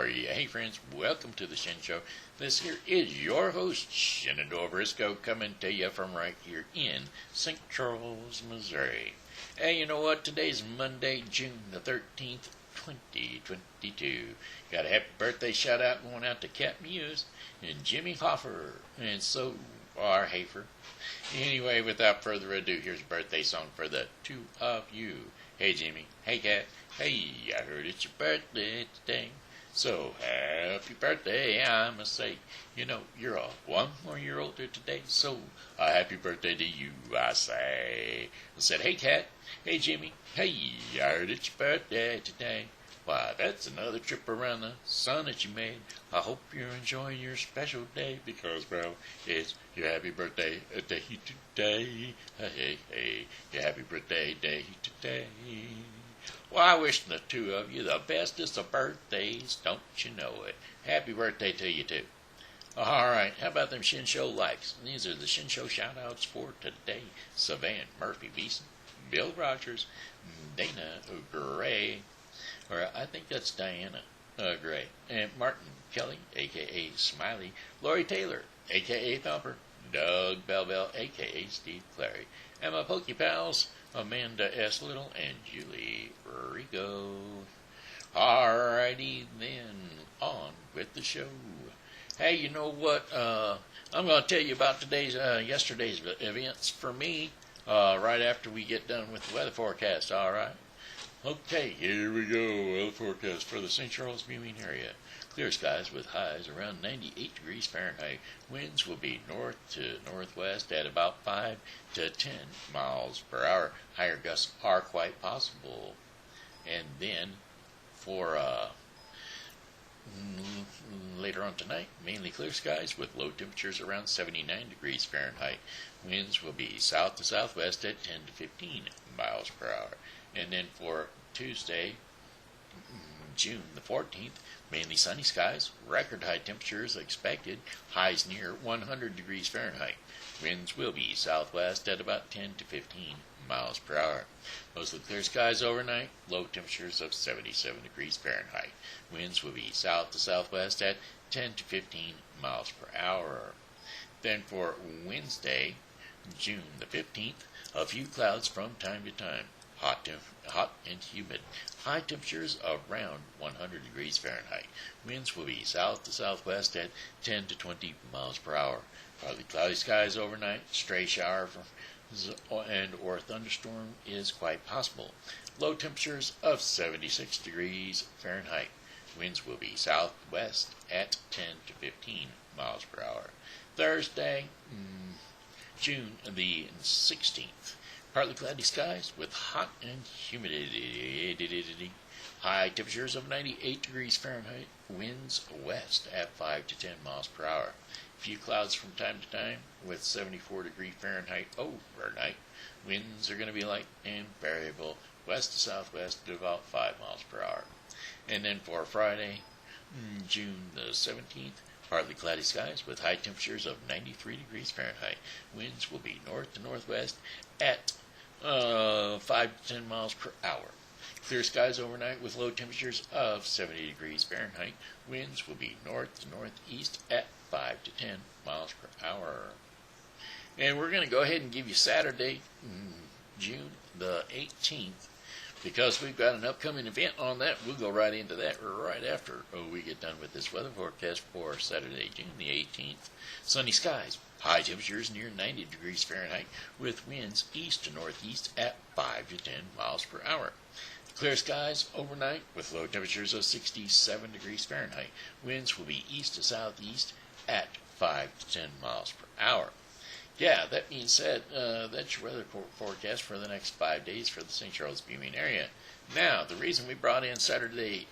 you? Hey friends, welcome to the Shen Show. This here is your host, Shen, a.k.a. coming to you from right here in St. Charles, Missouri. Hey, you know what? Today's Monday, June the 13th, 2022. Got a happy birthday shout out going out to Cat Muse and Jimmy Hafer, and so are Hafer. Anyway, without further ado, here's a birthday song for the two of you. Hey Jimmy, hey Cat, hey, I heard it's your birthday today. So, happy birthday, I must say. You know, you're 1 more year older today, so happy birthday to you, I say. I said, hey Cat, hey Jimmy, hey, I heard it's your birthday today. Why, that's another trip around the sun that you made. I hope you're enjoying your special day because, well, it's your happy birthday day today. Hey, your happy birthday day today. Well, I wish the two of you the bestest of birthdays, don't you know it? Happy birthday to you, too. All right, how about them Shen Show likes? These are the Shen Show shout-outs for today. Savann, Murphy, Beason, Bill Rogers, Dana Gray, or I think that's Diana Gray, and Martin Kelly, a.k.a. Smiley, Lori Taylor, a.k.a. Thumper, Doug Bell, a.k.a. Steve Clary, and my Pokey pals, Amanda S. Little and Julie Regot. Alrighty then, on with the show. Hey, you know what? I'm going to tell you about yesterday's events for me right after we get done with the weather forecast. All right. Okay, here we go. Weather forecast for the St. Charles viewing area. Clear skies with highs around 98 degrees Fahrenheit. Winds will be north to northwest at about 5 to 10 miles per hour. Higher gusts are quite possible. And then for later on tonight, mainly clear skies with low temperatures around 79 degrees Fahrenheit. Winds will be south to southwest at 10 to 15 miles per hour. And then for Tuesday, June the 14th, mainly sunny skies, record high temperatures expected, highs near 100 degrees Fahrenheit. Winds will be southwest at about 10 to 15 miles per hour. Mostly clear skies overnight, low temperatures of 77 degrees Fahrenheit. Winds will be south to southwest at 10 to 15 miles per hour. Then for Wednesday, June the 15th, a few clouds from time to time. Hot and humid. High temperatures around 100 degrees Fahrenheit. Winds will be south to southwest at 10 to 20 miles per hour. Partly cloudy skies overnight. Stray shower and or thunderstorm is quite possible. Low temperatures of 76 degrees Fahrenheit. Winds will be southwest at 10 to 15 miles per hour. Thursday, June the 16th. Partly cloudy skies with hot and humidity. High temperatures of 98 degrees Fahrenheit. Winds west at 5 to 10 miles per hour. Few clouds from time to time with 74 degrees Fahrenheit overnight. Winds are going to be light and variable west to southwest at about 5 miles per hour. And then for Friday, June the 17th, partly cloudy skies with high temperatures of 93 degrees Fahrenheit. Winds will be north to northwest at 5 to 10 miles per hour. Clear skies overnight with low temperatures of 70 degrees Fahrenheit. Winds will be north to northeast at 5 to 10 miles per hour. And we're going to go ahead and give you Saturday, June the 18th. Because we've got an upcoming event on that, we'll go right into that right after we get done with this weather forecast for Saturday, June the 18th. Sunny skies, high temperatures near 90 degrees Fahrenheit, with winds east to northeast at 5 to 10 miles per hour. Clear skies overnight with low temperatures of 67 degrees Fahrenheit. Winds will be east to southeast at 5 to 10 miles per hour. Yeah, that being said, that's your weather forecast for the next 5 days for the St. Charles viewing area. Now, the reason we brought in Saturday,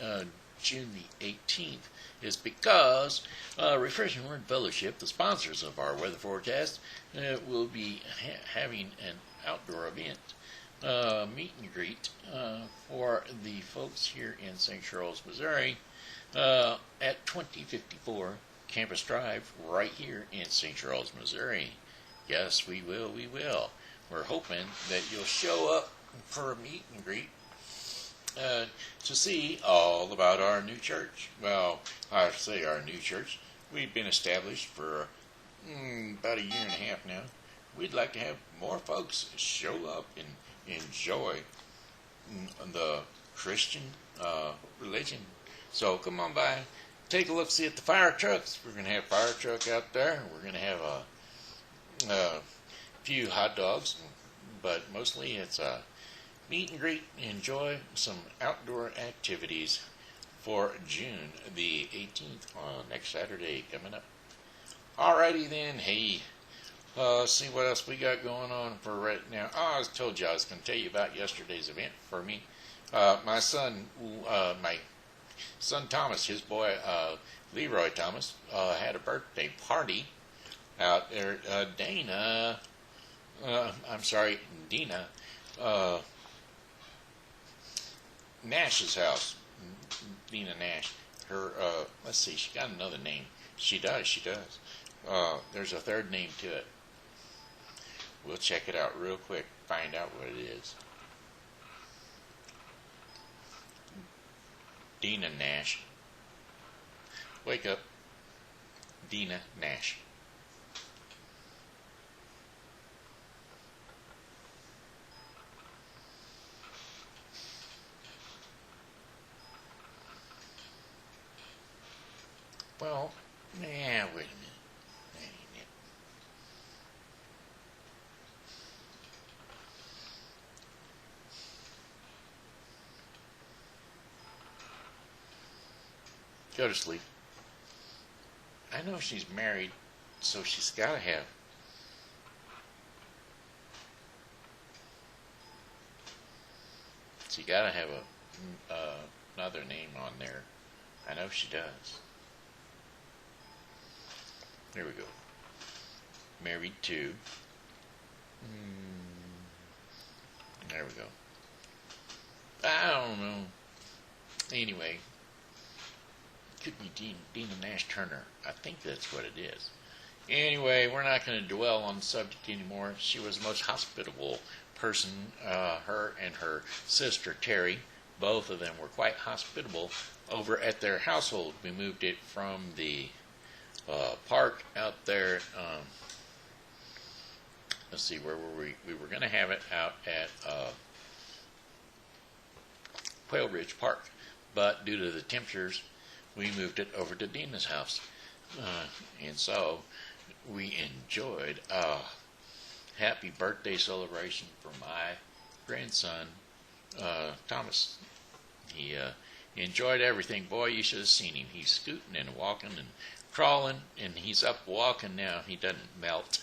June the 18th, is because Refreshing Word Fellowship, the sponsors of our weather forecast, will be having an outdoor event, meet and greet, for the folks here in St. Charles, Missouri, at 2054 Campus Drive, right here in St. Charles, Missouri. Yes, we will. We're hoping that you'll show up for a meet and greet to see all about our new church. Well, I say our new church. We've been established for about a year and a half now. We'd like to have more folks show up and enjoy the Christian religion. So come on by, take a look, see at the fire trucks. We're going to have a fire truck out there. We're going to have a few hot dogs, but mostly it's a meet and greet, enjoy some outdoor activities for June the 18th on next Saturday coming up. Alrighty then, hey, see what else we got going on for right now. I told you I was going to tell you about yesterday's event for me. My son Thomas, his boy Leroy Thomas, had a birthday party out there. Dina, Nash's house. Dina Nash. Her, let's see, she got another name. She does. There's a third name to it. We'll check it out real quick, find out what it is. Dina Nash. Wake up. Dina Nash. Well, wait a minute. Go to sleep. I know she's married, so she's got to have. She got to have another name on there. I know she does. There we go. Married to. There we go. I don't know. Anyway, could be Dina Nash Turner. I think that's what it is. Anyway, we're not going to dwell on the subject anymore. She was the most hospitable person. Her and her sister Terry, both of them were quite hospitable over at their household. We moved it from the park out there. Let's see, where were we? We were going to have it out at Quail Ridge Park, but due to the temperatures, we moved it over to Dina's house. And so we enjoyed a happy birthday celebration for my grandson, Thomas. He enjoyed everything. Boy, you should have seen him. He's scooting and walking and crawling, and he's up walking now. He doesn't melt.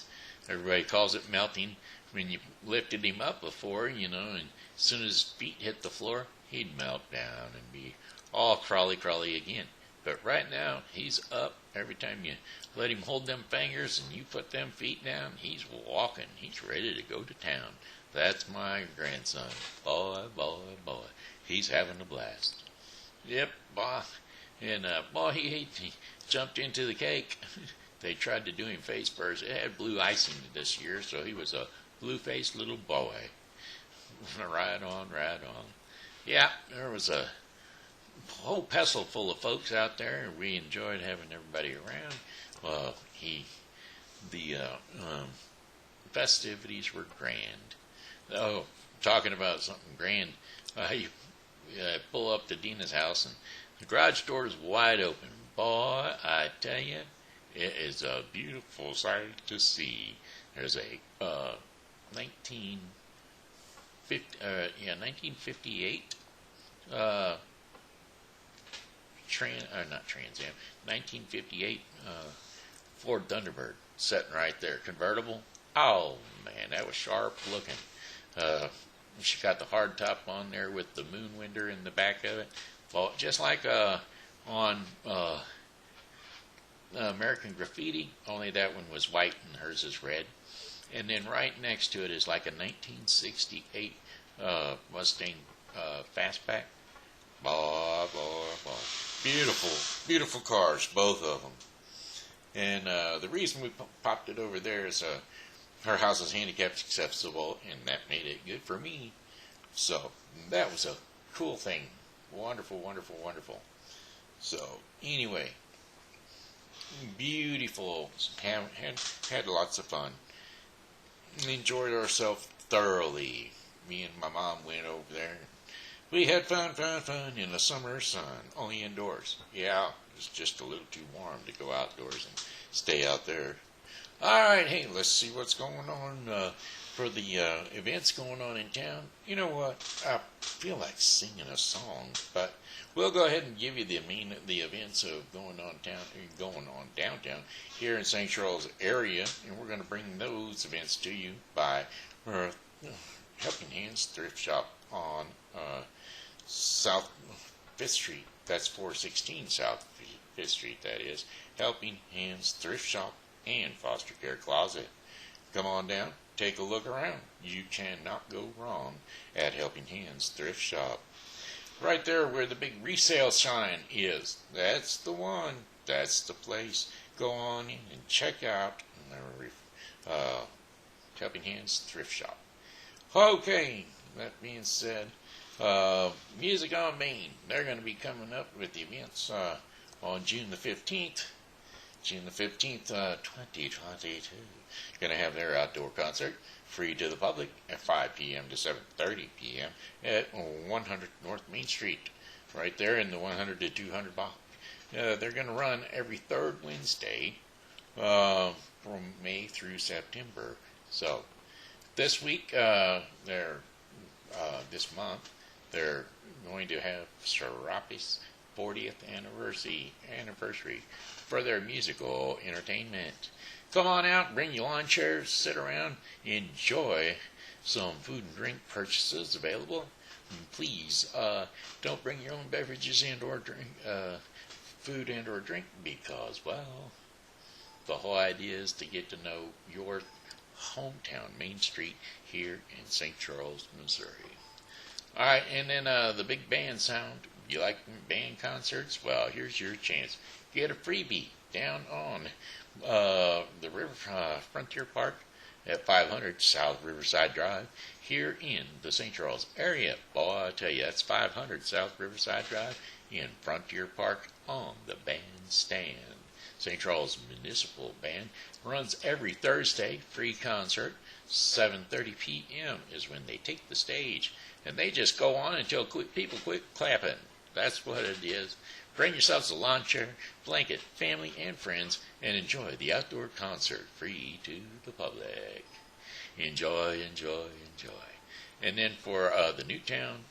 Everybody calls it melting. When you lifted him up before, and as soon as his feet hit the floor, he'd melt down and be all crawly again. But right now, he's up. Every time you let him hold them fingers and you put them feet down, he's walking. He's ready to go to town. That's my grandson. Boy. He's having a blast. Yep, boy. And, he jumped into the cake. They tried to do him face first. It had blue icing this year, so he was a blue-faced little boy. Right on. Yeah, there was a whole pestle full of folks out there. We enjoyed having everybody around. The festivities were grand. Oh, talking about something grand, you pull up to Dina's house and the garage door is wide open. Boy, I tell you, it is a beautiful sight to see. There's a 1958 1958 Ford Thunderbird sitting right there, convertible. Oh man, that was sharp looking. She got the hard top on there with the moon window in the back of it. Well, just like on American Graffiti, only that one was white and hers is red. And then right next to it is like a 1968 Mustang Fastback. Boy. Beautiful cars, both of them. And the reason we popped it over there is her house is handicap accessible, and that made it good for me. So that was a cool thing. Wonderful, wonderful, wonderful. So, anyway, beautiful. Had lots of fun. Enjoyed ourselves thoroughly. Me and my mom went over there. We had fun in the summer sun, only indoors. Yeah, it was just a little too warm to go outdoors and stay out there. All right, hey, let's see what's going on for the events going on in town. You know what? I feel like singing a song, but we'll go ahead and give you the events of going on downtown here in St. Charles area, and we're going to bring those events to you by Helping Hands Thrift Shop on South 5th Street. That's 416 South 5th Street, that is. Helping Hands Thrift Shop and Foster Care Closet. Come on down, take a look around. You cannot go wrong at Helping Hands Thrift Shop. Right there where the big resale sign is. That's the one. That's the place. Go on in and check out Helping Hands Thrift Shop. Okay, that being said, Music on Main. They're going to be coming up with the events on June the 15th. June the 15th, 2022. Going to have their outdoor concert, free to the public, at 5 p.m. to 7:30 p.m. at 100 North Main Street, right there in the 100 to 200 block. They're going to run every third Wednesday from May through September. So this week, this month, they're going to have Serapi's 40th anniversary for their musical entertainment. Come on out, bring your lawn chairs, sit around, enjoy some food and drink purchases available. And please, don't bring your own beverages and or drink, food and or drink, because, well, the whole idea is to get to know your hometown, Main Street, here in St. Charles, Missouri. All right, and then the big band sound. You like band concerts? Well, here's your chance. Get a freebie down on the Frontier Park at 500 South Riverside Drive here in the St. Charles area. Boy, I tell you, that's 500 South Riverside Drive in Frontier Park on the bandstand. St. Charles Municipal Band runs every Thursday, free concert. 7:30 p.m. is when they take the stage, and they just go on until people quit clapping. That's what it is. Bring yourselves a lawn chair, blanket, family, and friends, and enjoy the outdoor concert, free to the public. Enjoy, enjoy, enjoy. And then for the Newtown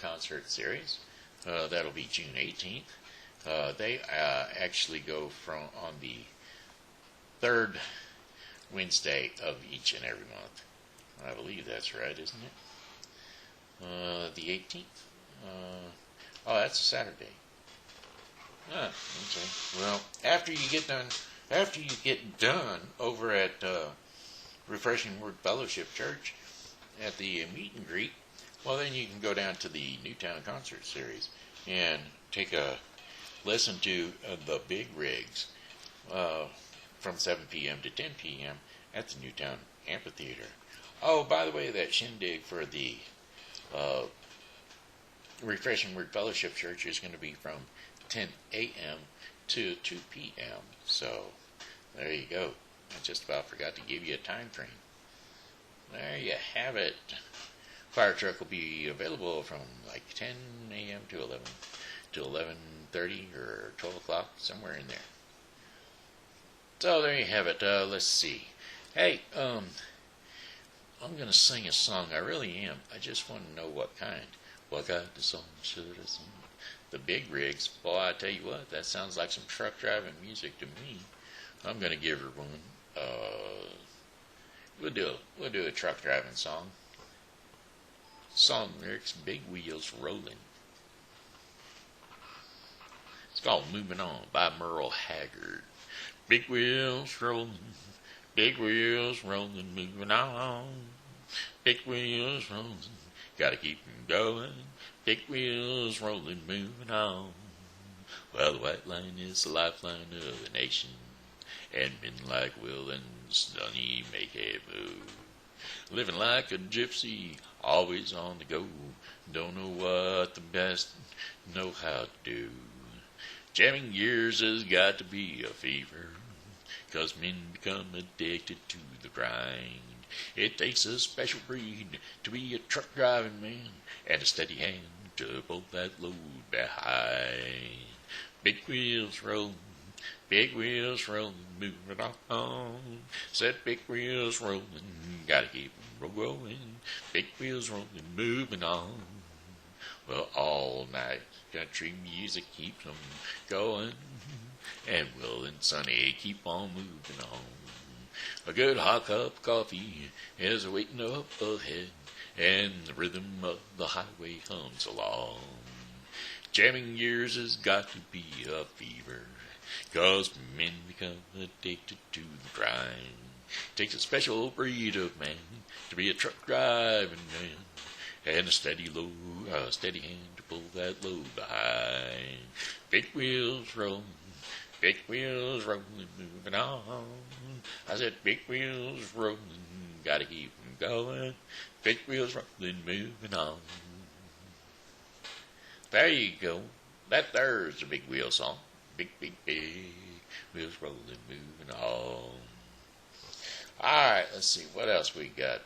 concert series, that'll be June 18th. They actually go from on the third Wednesday of each and every month. I believe that's right, isn't it? The 18th. That's a Saturday. Okay. Well, after you get done over at Refreshing Word Fellowship Church at the meet and greet, well, then you can go down to the Newtown Concert Series and take a listen to the Big Rigs from 7 p.m. to 10 p.m. at the Newtown Amphitheater. Oh, by the way, that shindig for the Refreshing Word Fellowship Church is going to be from 10 a.m. to 2 p.m. So, there you go. I just about forgot to give you a time frame. There you have it. Fire truck will be available from like 10 a.m. to 11 to 11:30 or 12 o'clock, somewhere in there. So there you have it. Let's see. Hey, I'm going to sing a song. I really am. I just want to know what kind. What kind of song should I sing? The Big Rigs. Boy, I tell you what, that sounds like some truck driving music to me. I'm going to give her one. We'll do a truck driving song. Song lyrics, Big Wheels Rolling. It's called Moving On by Merle Haggard. Big wheels rolling, moving on. Big wheels rolling, gotta keep 'em going. Big wheels rolling, moving on. Well, the white line is the lifeline of the nation, and men like Will and Sonny make a move. living like a gypsy, always on the go. Don't know what the best know how to do. Jamming gears has got to be a fever, 'cause men become addicted to the grind. It takes a special breed to be a truck driving man, and a steady hand to pull that load behind. Big wheels rolling, moving on. Said big wheels rolling, gotta keep 'em rolling. Big wheels rolling, moving on. Well, all night country music keeps 'em going, and Will and Sonny keep on moving on. A good hot cup of coffee is waiting up ahead, and the rhythm of the highway hums along. Jamming gears has got to be a fever, 'cause men become addicted to the grind. Takes a special breed of man to be a truck driving man, and a steady hand to pull that load behind. Big wheels rolling, moving on. I said big wheels rolling, gotta keep 'em going. Big wheels rolling, moving on. There you go. That there's a big wheel song. Big wheels rolling, moving on. Alright, let's see, what else we got?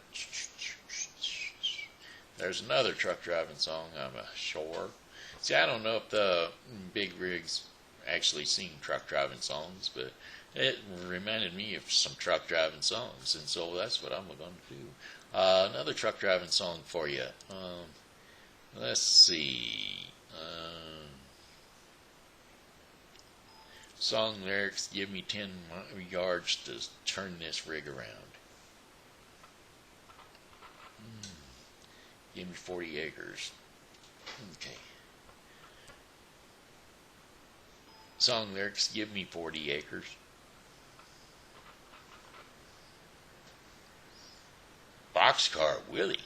There's another truck driving song, I'm sure. See, I don't know if the big rigs actually sing truck driving songs, but it reminded me of some truck driving songs, and so that's what I'm going to do. Another truck driving song for you. Let's see. Song lyrics: give me 10 yards to turn this rig around. Give me 40 acres. Okay. Song lyrics: give me 40 acres. Boxcar Willie.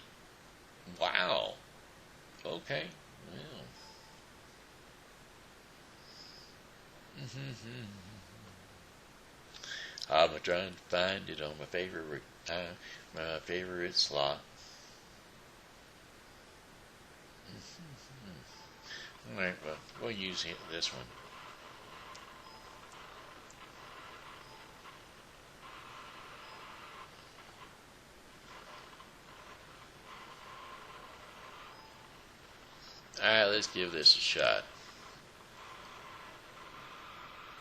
Wow. Okay. Well. I'm trying to find it on my favorite slot. Alright, well, we'll use this one. Alright, let's give this a shot.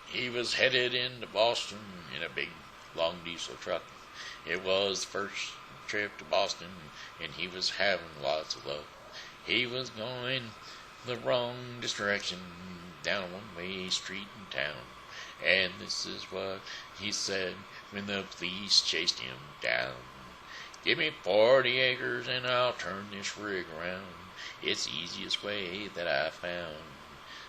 He was headed into Boston in a big, long diesel truck. It was the first trip to Boston, and he was having lots of luck. He was going the wrong direction down a one-way street in town, and this is what he said when the police chased him down. Give me 40 acres and I'll turn this rig around. It's the easiest way that I found.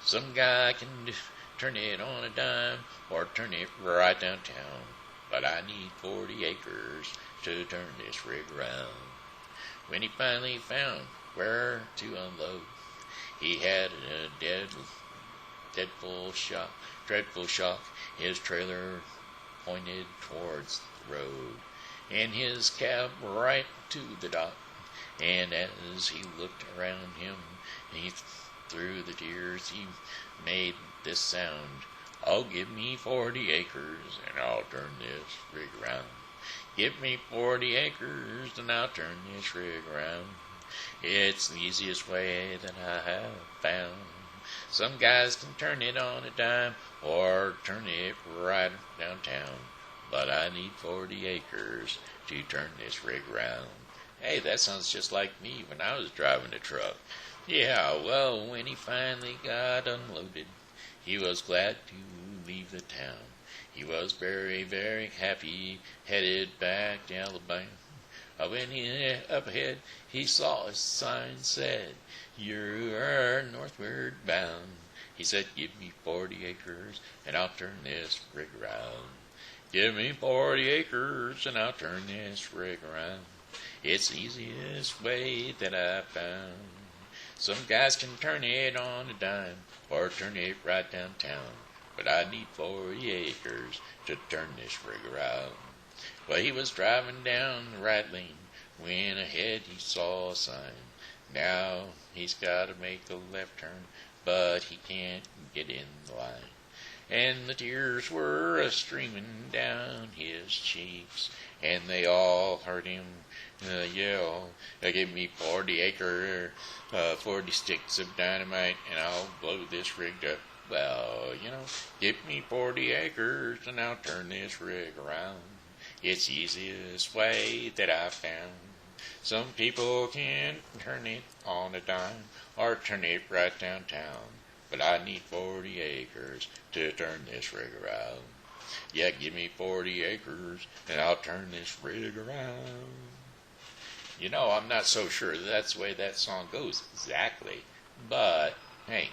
Some guy can turn it on a dime or turn it right downtown, but I need 40 acres to turn this rig around. When he finally found where to unload, he had a dreadful shock. His trailer pointed towards the road, and his cab right to the dock. And as he looked around him, he through the tears, he made this sound: "Oh, give me 40 acres, and I'll turn this rig around. Give me 40 acres, and I'll turn this rig around. It's the easiest way that I have found. Some guys can turn it on a dime, or turn it right downtown, but I need 40 acres to turn this rig around." Hey, that sounds just like me when I was driving a truck. Yeah, well, when he finally got unloaded, he was glad to leave the town. He was very, very happy, headed back to Alabama. When he up ahead, he saw a sign said, "You're northward bound." He said, "Give me 40 acres, and I'll turn this rig around. Give me 40 acres, and I'll turn this rig around. It's the easiest way that I found. Some guys can turn it on a dime, or turn it right downtown, but I need 40 acres to turn this rig around." Well, he was driving down the right lane when ahead he saw a sign. Now he's got to make a left turn, but he can't get in the line. And the tears were a-streaming down his cheeks, and they all heard him yell, "Give me 40 acre, 40 sticks of dynamite, and I'll blow this rig up." Well, give me 40 acres, and I'll turn this rig around. It's the easiest way that I've found. Some people can turn it on a dime, or turn it right downtown. But I need 40 acres to turn this rig around. Yeah, give me 40 acres, and I'll turn this rig around. I'm not so sure that's the way that song goes exactly. But, hey,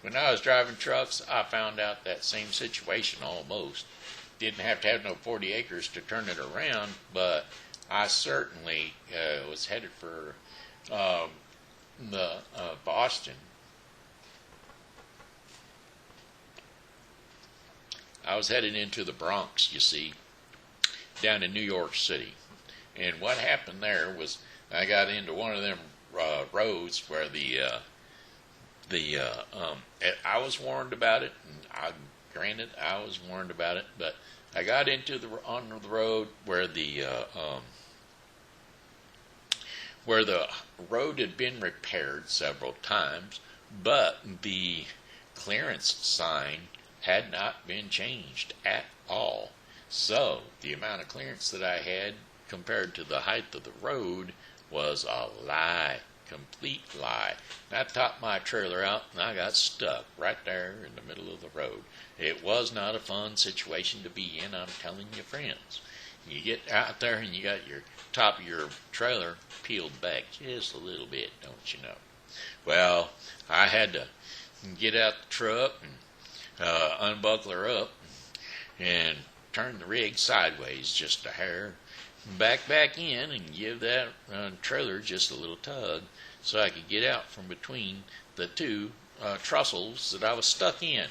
when I was driving trucks, I found out that same situation almost. Didn't have to have no 40 acres to turn it around, but I certainly was headed for Boston. I was headed into the Bronx, you see, down in New York City. And what happened there was I got into one of them roads where I was warned about it, and granted I was warned about it, but I got on the road where the road had been repaired several times, but the clearance sign had not been changed at all. So the amount of clearance that I had compared to the height of the road was a lie, complete lie. And I topped my trailer out and I got stuck right there in the middle of the road. It was not a fun situation to be in, I'm telling you, friends. You get out there and you got your top of your trailer peeled back just a little bit, don't you know? Well, I had to get out the truck and unbuckle her up and turn the rig sideways just a hair, back in, and give that trailer just a little tug so I could get out from between the two trussels that I was stuck in.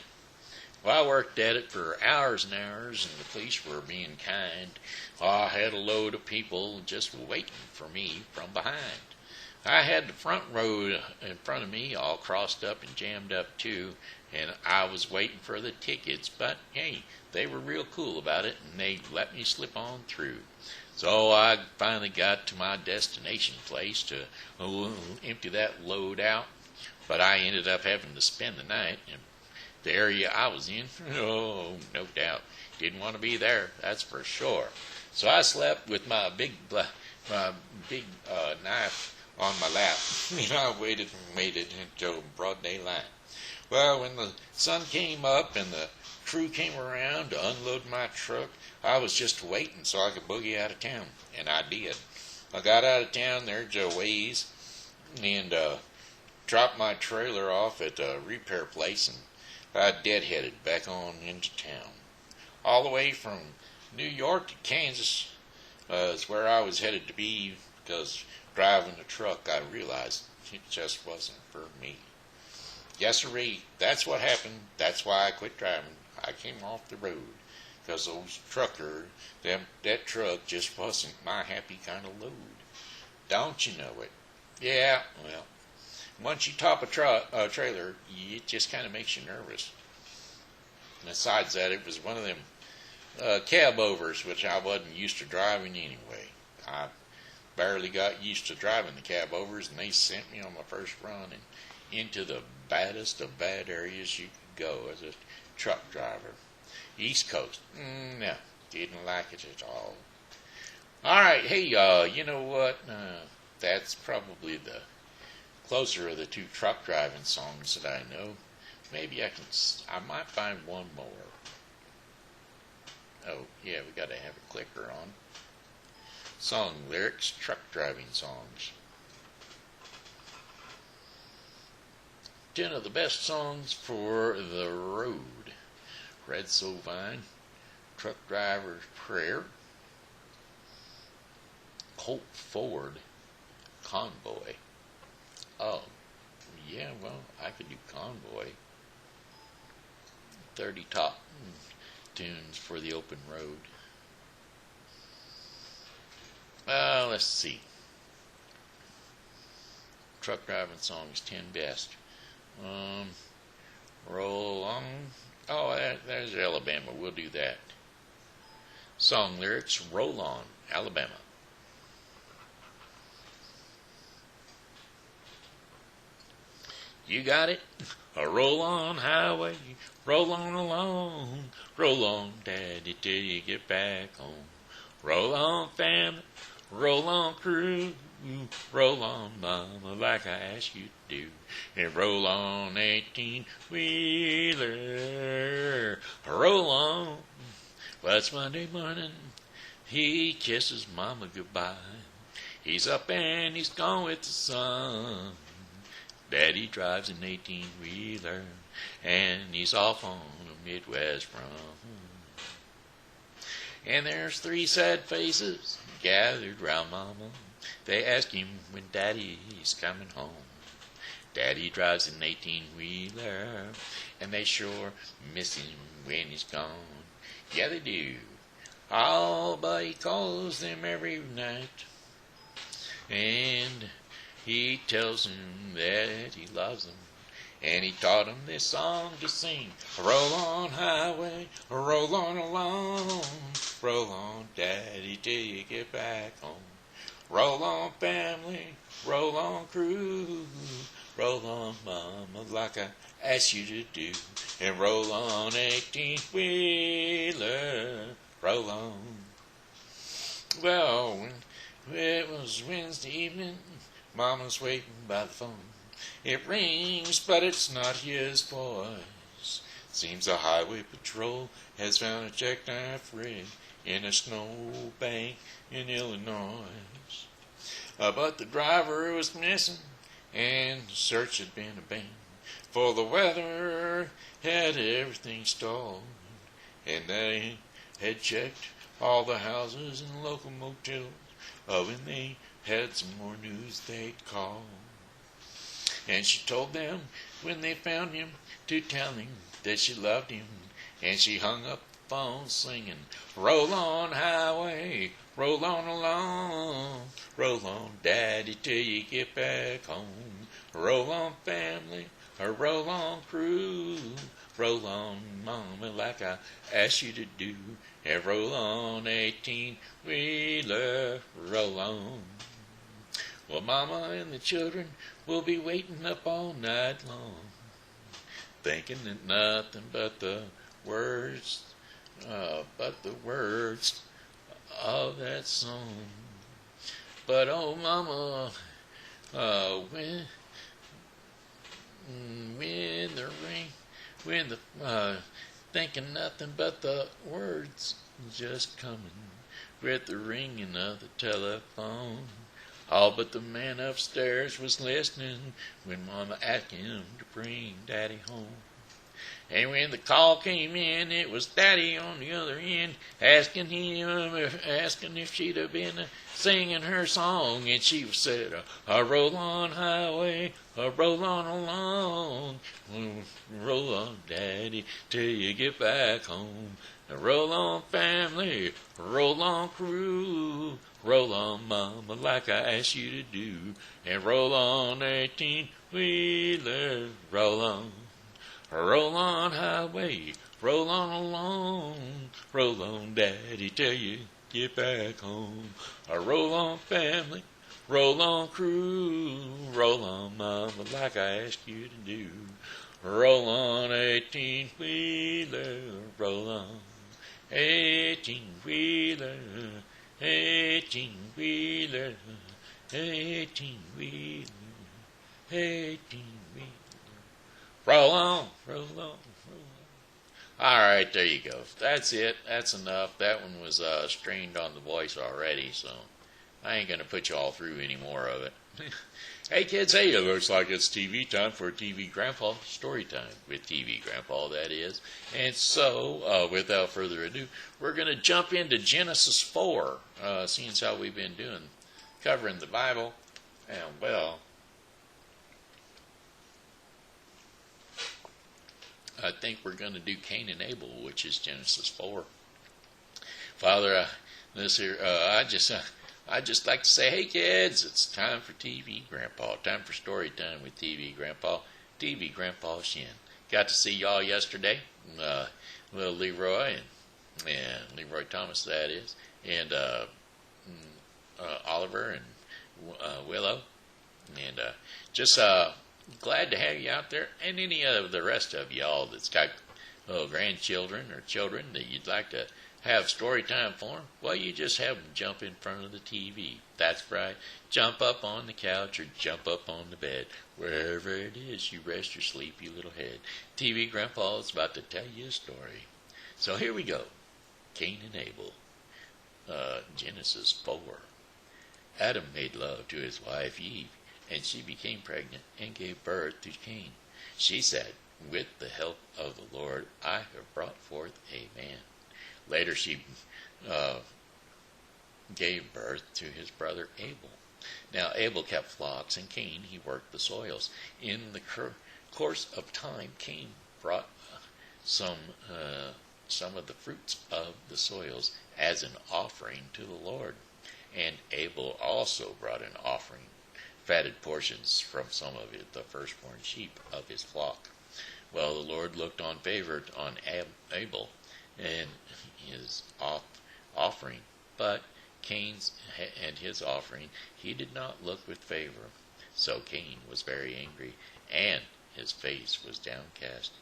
Well, I worked at it for hours and hours, and the police were being kind. I had a load of people just waiting for me from behind. I had the front row in front of me all crossed up and jammed up too, and I was waiting for the tickets, but hey, they were real cool about it, and they let me slip on through. So I finally got to my destination place to empty that load out, but I ended up having to spend the night in the area I was in. Oh, no doubt, didn't want to be there, that's for sure. So I slept with my big knife on my lap. I waited until broad daylight. Well, when the sun came up and the crew came around to unload my truck, I was just waiting so I could boogie out of town, and I did. I got out of town there a ways and dropped my trailer off at the repair place, and I deadheaded back on into town. All the way from New York to Kansas is where I was headed to be, because driving the truck, I realized it just wasn't for me. Yes, sirree, that's what happened. That's why I quit driving. I came off the road, because those that truck just wasn't my happy kind of load. Don't you know it? Yeah, well, once you top a trailer, it just kind of makes you nervous. And besides that, it was one of them cab overs, which I wasn't used to driving anyway. I barely got used to driving the cab overs, and they sent me on my first run and into the baddest of bad areas you could go as a truck driver. East Coast, no, didn't like it at all. All right, hey, you know what? That's probably the closer of the two truck driving songs that I know. Maybe I might find one more. Oh, yeah, we got to have a clicker on. Song lyrics, truck driving songs. 10 of the best songs for the road. Red Savann, Truck Driver's Prayer, Colt Ford, Convoy. Oh, yeah, well, I could do Convoy. 30 top tunes for the open road. Let's see. Truck driving songs, 10 best. Roll on. Oh, there's Alabama. We'll do that. Song lyrics, Roll On, Alabama. You got it? Roll on, highway, roll on along. Roll on, daddy, till you get back home. Roll on, family, roll on, crew. Roll on, mama, like I asked you to do. And roll on, 18-wheeler. Roll on. Well, it's Monday morning. He kisses mama goodbye. He's up and he's gone with the sun. Daddy drives an 18-wheeler, and he's off on a Midwest run. And there's 3 sad faces gathered round mama. They ask him when Daddy's coming home. Daddy drives an 18-wheeler, and they sure miss him when he's gone. Yeah, they do. Oh, but he calls them every night, and he tells them that he loves them, and he taught them this song to sing. Roll on, highway, roll on along. Roll on, daddy, till you get back home. Roll on, family, roll on, crew. Roll on, mama, like I asked you to do. And roll on, 18-wheeler, roll on. Well, when it was Wednesday evening, Mama's waiting by the phone. It rings, but it's not his voice. Seems the highway patrol has found a jackknife rig in a snowbank in Illinois. But the driver was missing, and the search had been a bang. For the weather had everything stalled, and they had checked all the houses and local motels. When they had some more news, they'd call. And she told them when they found him to tell him that she loved him. And she hung up the phone singing, roll on, highway, roll on along. Roll on, daddy, till you get back home. Roll on, family, or roll on, crew. Roll on, mama, like I asked you to do. And roll on, 18-wheeler, roll on. Well, mama and the children will be waiting up all night long, thinking that nothing but the words of that song. But oh, mama, thinking nothing but the words just coming with the ringing of the telephone. All but the man upstairs was listening when Mama asked him to bring Daddy home. And when the call came in, it was Daddy on the other end, asking if she'd have been singing her song. And she said, roll on, highway, roll on along. Roll on, Daddy, till you get back home. Roll on, family, roll on, crew. Roll on, mama, like I asked you to do. And roll on, 18-wheeler, roll on. Roll on, highway, roll on along. Roll on, daddy, till you get back home. Roll on, family, roll on, crew. Roll on, mama, like I asked you to do. Roll on, 18-wheeler, roll on. 18-wheeler, 18-wheeler, 18-wheeler, 18-wheeler. Roll on, roll on, roll on. All right, there you go. That's it. That's enough. That one was strained on the voice already, so I ain't going to put you all through any more of it. Hey, kids, hey, it looks like it's TV time for TV Grandpa, story time with TV Grandpa, that is. And so, without further ado, we're going to jump into Genesis 4, seeing as how we've been covering the Bible. And, well, I think we're going to do Cain and Abel, which is Genesis 4. Father, I'd just like to say, hey kids, it's time for TV Grandpa. Time for story time with TV Grandpa. TV Grandpa Shen. Got to see y'all yesterday. Little Leroy and Leroy Thomas, that is, and Oliver and Willow. And just glad to have you out there. And any of the rest of y'all that's got grandchildren or children that you'd like to have story time for them, well, you just have them jump in front of the TV. That's right. Jump up on the couch or jump up on the bed. Wherever it is, you rest your sleepy little head. TV Grandpa is about to tell you a story. So here we go. Cain and Abel. Genesis 4. Adam made love to his wife Eve, and she became pregnant and gave birth to Cain. She said, with the help of the Lord, I have brought forth a man. Later she gave birth to his brother Abel. Now Abel kept flocks, and Cain, he worked the soils. In the course of time, Cain brought some of the fruits of the soils as an offering to the Lord. And Abel also brought an offering, fatted portions from some of it, the firstborn sheep of his flock. Well, the Lord looked on favor on Abel and his offering, but Cain's and his offering he did not look with favor. So Cain was very angry, and his face was downcast.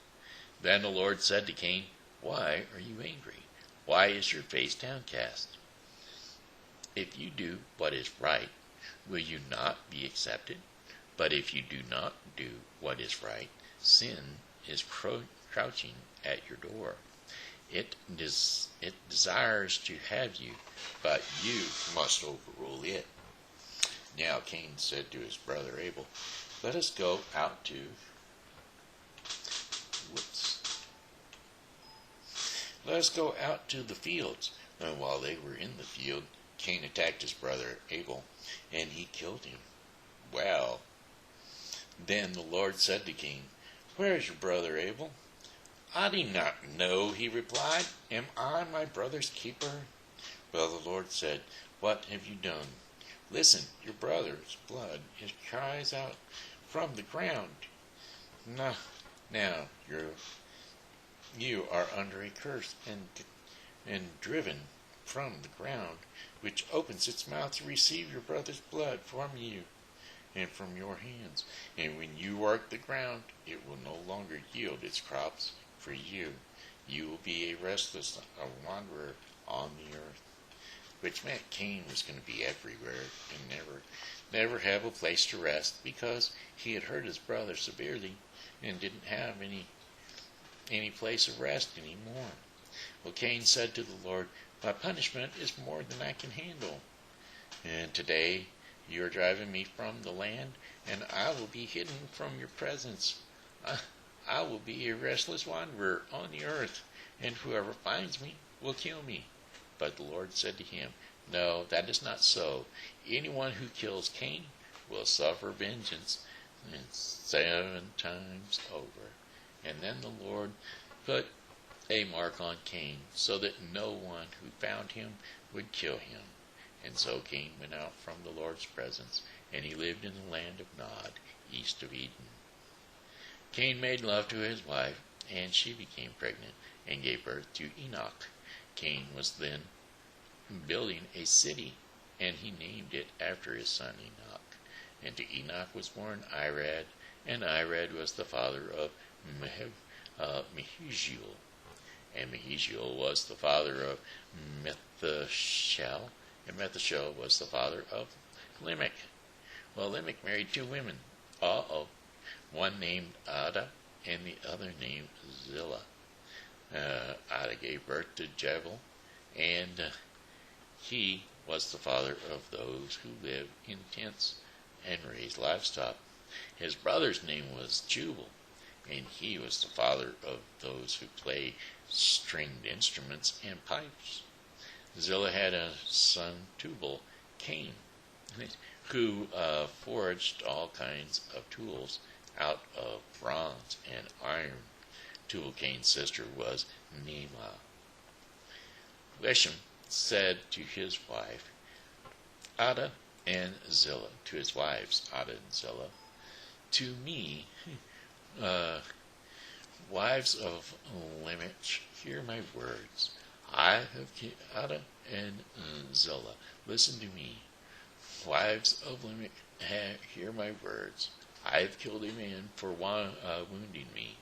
Then the Lord said to Cain, why are you angry? Why is your face downcast? If you do what is right, will you not be accepted? But if you do not do what is right, sin is crouching at your door. It desires to have you, but you must overrule it. Now Cain said to his brother Abel, let us go out to the fields. And while they were in the field, Cain attacked his brother Abel, and he killed him. Well, then the Lord said to Cain, where is your brother Abel? I do not know, he replied. Am I my brother's keeper? Well, the Lord said, what have you done? Listen, your brother's blood cries out from the ground. Now you are under a curse and driven from the ground, which opens its mouth to receive your brother's blood from you and from your hands. And when you work the ground, it will no longer yield its crops for you. You will be a restless, a wanderer on the earth. Which meant Cain was going to be everywhere and never have a place to rest, because he had hurt his brother severely and didn't have any place of rest anymore. Well, Cain said to the Lord, my punishment is more than I can handle. And today you are driving me from the land, and I will be hidden from your presence. I will be a restless wanderer on the earth, and whoever finds me will kill me. But the Lord said to him, no, that is not so. Anyone who kills Cain will suffer vengeance 7 times over. And then the Lord put a mark on Cain, so that no one who found him would kill him. And so Cain went out from the Lord's presence, and he lived in the land of Nod, east of Eden. Cain made love to his wife, and she became pregnant and gave birth to Enoch. Cain was then building a city, and he named it after his son Enoch. And to Enoch was born Irad, and Irad was the father of Mehujael. And Mehujael was the father of Methushael, and Methushael was the father of Lamech. Well, Lamech married 2 women. One named Ada, and the other named Zillah. Ada gave birth to Jabal, and he was the father of those who lived in tents and raised livestock. His brother's name was Jubal, and he was the father of those who play stringed instruments and pipes. Zillah had a son, Tubal Cain, who forged all kinds of tools out of bronze and iron. Tubal Cain's sister was Naamah. Leshem said to his wife, Ada and Zillah, to his wives, Ada and Zillah, to me, wives of Limich, hear my words. I have Ada and Zillah, listen to me. Wives of Limich, hear my words. I have killed a man for wounding me,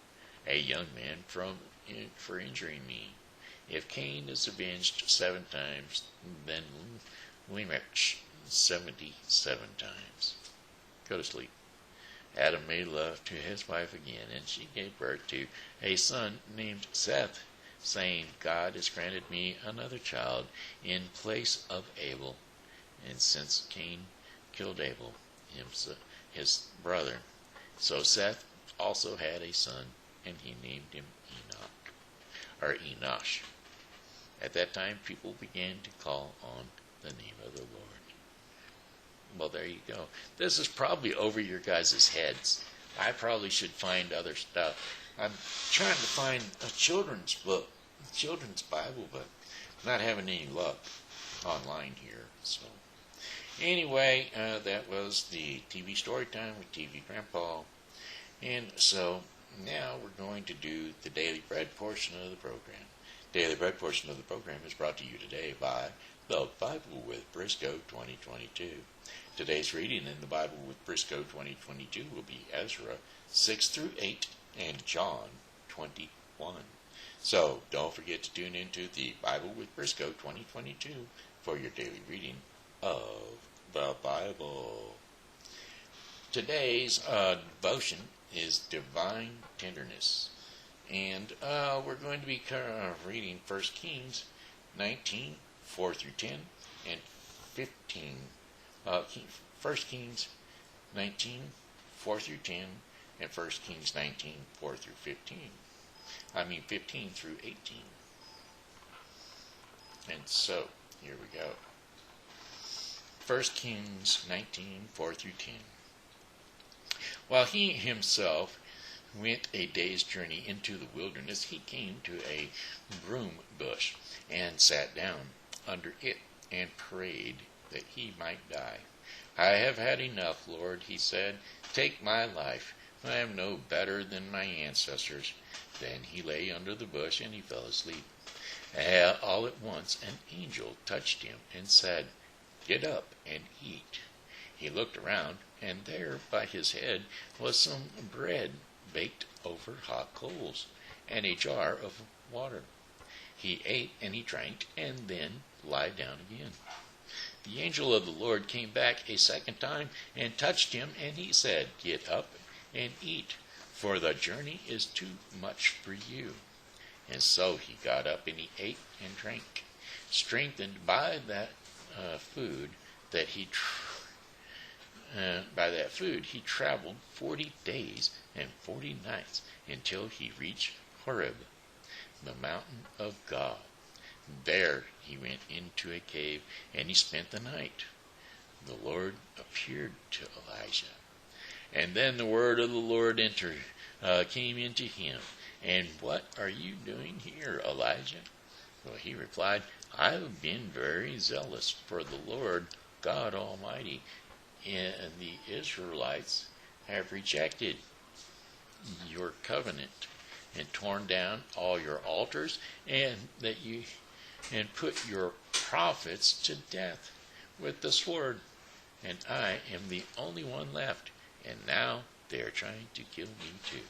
a young man for injuring me. If Cain is avenged 7 times, then Limich 77 times. Go to sleep. Adam made love to his wife again, and she gave birth to a son named Seth, saying, God has granted me another child in place of Abel. And since Cain killed Abel, his brother, so Seth also had a son, and he named him Enosh. At that time, people began to call on the name of the Lord. Well, there you go. This is probably over your guys' heads. I probably should find other stuff. I'm trying to find a children's book, a children's Bible, but not having any luck online here. So, anyway, that was the TV story time with TV Grandpa. And so, now we're going to do the Daily Bread portion of the program. Daily Bread portion of the program is brought to you today by the Bible with Briscoe 2022. Today's reading in the Bible with Briscoe 2022 will be Ezra 6 through 8 and John 21. So don't forget to tune into the Bible with Briscoe 2022 for your daily reading of the Bible. Today's devotion is Divine Tenderness. And we're going to be reading 1 Kings 19, 4 through 10, and 15. 1 Kings 19, 4 through 10, and 1 Kings 19, 4 through 15. 15 through 18. And so, here we go. 1 Kings 19, 4 through 10. While he himself went a day's journey into the wilderness, he came to a broom bush and sat down under it and prayed that he might die. I have had enough, Lord, he said. Take my life. I am no better than my ancestors. Then he lay under the bush and he fell asleep. All at once an angel touched him and said, Get up and eat. He looked around, and there by his head was some bread baked over hot coals, and a jar of water. He ate and he drank, and then lied down again. The angel of the Lord came back a second time and touched him, and he said, Get up and eat, for the journey is too much for you. And so he got up and he ate and drank. Strengthened by that food, he traveled 40 days and 40 nights until he reached Horeb, the mountain of God. There he went into a cave and he spent the night. The Lord appeared to Elijah. And then the word of the Lord came into him. And what are you doing here, Elijah? Well, he replied, I have been very zealous for the Lord God Almighty, and the Israelites have rejected your covenant and torn down all your altars, and put your prophets to death with the sword. And I am the only one left, and now they are trying to kill me too.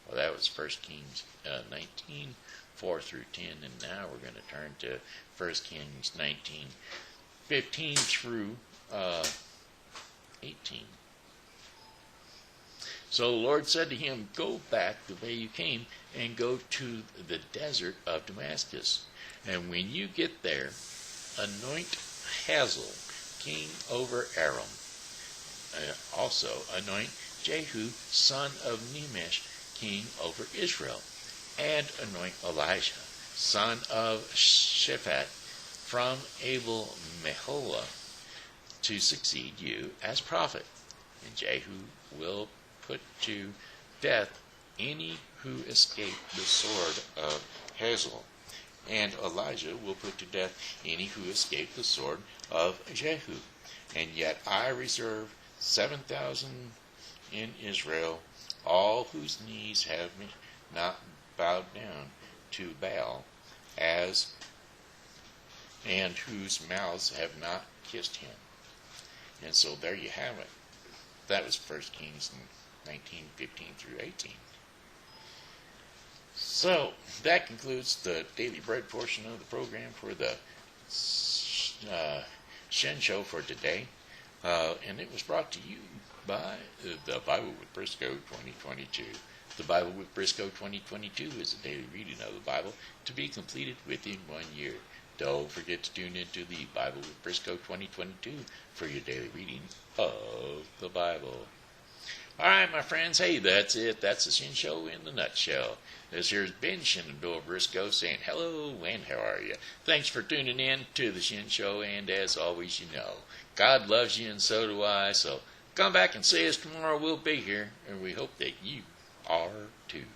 Well, that was 1 Kings 19, 4 through 10, and now we're going to turn to 1 Kings 19, 15 through 18. So the Lord said to him, Go back the way you came and go to the desert of Damascus. And when you get there, anoint Hazael king over Aram. Also anoint Jehu son of Nimesh king over Israel. And anoint Elijah son of Shaphat from Abel Meholah to succeed you as prophet. And Jehu will put to death any who escape the sword of Hazael. and Elijah will put to death any who escape the sword of Jehu. And yet I reserve 7,000 in Israel, all whose knees have not bowed down to Baal, and whose mouths have not kissed him. And so there you have it. That was 1 Kings 19:15 through 18. So that concludes the Daily Bread portion of the program for the Shen Show for today. And it was brought to you by the Bible with Briscoe 2022. The Bible with Briscoe 2022 is a daily reading of the Bible to be completed within 1 year. Don't forget to tune into the Bible with Briscoe 2022 for your daily reading of the Bible. All right, my friends. Hey, that's it. That's the Shen Show in the nutshell. This here's Ben Shenandoah Briscoe saying hello and how are you? Thanks for tuning in to the Shen Show, and as always, you know, God loves you and so do I. So come back and see us tomorrow. We'll be here, and we hope that you are too.